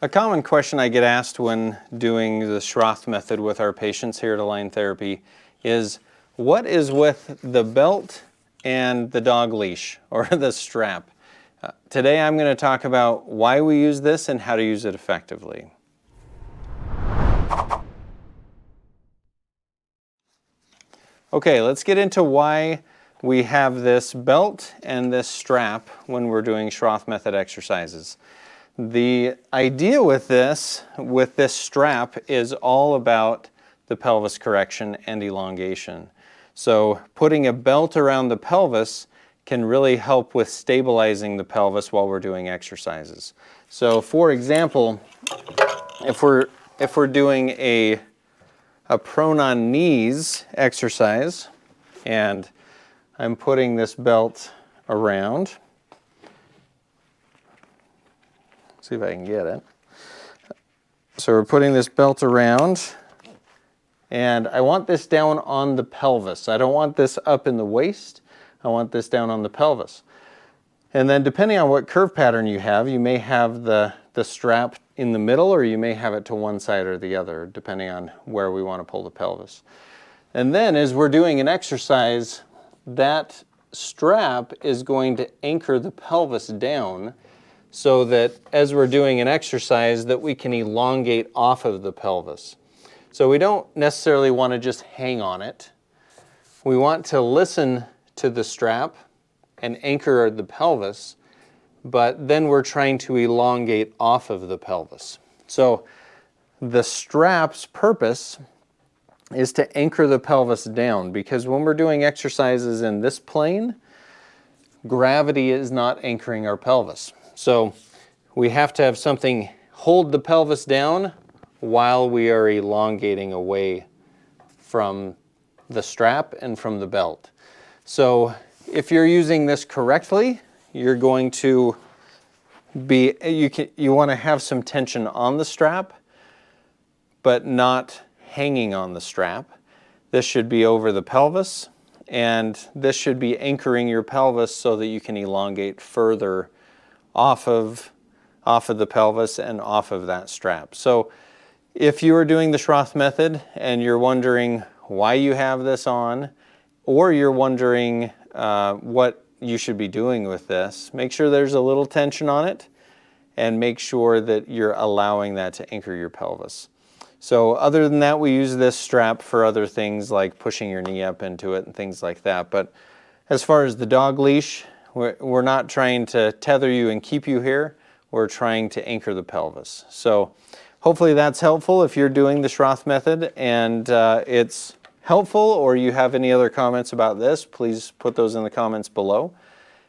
A common question I get asked when doing the Schroth method with our patients here at Align Therapy is, what is with the belt and the dog leash or the strap? Today I'm going to talk about why we use this and how to use it effectively. Okay, let's get into why we have this belt and this strap when we're doing Schroth method exercises. The idea with this strap is all about the pelvis correction and elongation. So putting a belt around the pelvis can really help with stabilizing the pelvis while we're doing exercises. So for example, if we're doing a prone on knees exercise and I'm putting this belt around, see if I can get it. So we're putting this belt around and I want this down on the pelvis. I don't want this up in the waist. I want this down on the pelvis. And then depending on what curve pattern you have, you may have the strap in the middle or you may have it to one side or the other, depending on where we want to pull the pelvis. And then as we're doing an exercise, that strap is going to anchor the pelvis down so that as we're doing an exercise that we can elongate off of the pelvis. So we don't necessarily want to just hang on it. We want to listen to the strap and anchor the pelvis, but then we're trying to elongate off of the pelvis. So the strap's purpose is to anchor the pelvis down, because when we're doing exercises in this plane, gravity is not anchoring our pelvis. So we have to have something hold the pelvis down while we are elongating away from the strap and from the belt. So if you're using this correctly, you're going to be, you want to have some tension on the strap, but not hanging on the strap. This should be over the pelvis, and this should be anchoring your pelvis so that you can elongate further off of the pelvis and off of that strap. So if you are doing the Schroth method and you're wondering why you have this on, or you're wondering what you should be doing with this, make sure there's a little tension on it and make sure that you're allowing that to anchor your pelvis. So other than that, we use this strap for other things like pushing your knee up into it and things like that. But as far as the dog leash, we're not trying to tether you and keep you here. We're trying to anchor the pelvis. So hopefully that's helpful if you're doing the Schroth method and it's helpful, or you have any other comments about this, please put those in the comments below.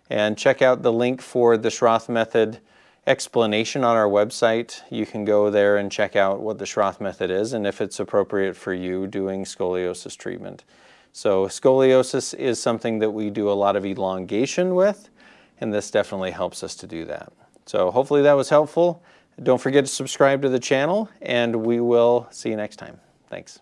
And check out the link for the Schroth method explanation on our website. You can go there and check out what the Schroth method is and if it's appropriate for you doing scoliosis treatment. So scoliosis is something that we do a lot of elongation with, and this definitely helps us to do that. So hopefully that was helpful. Don't forget to subscribe to the channel, and we will see you next time. Thanks.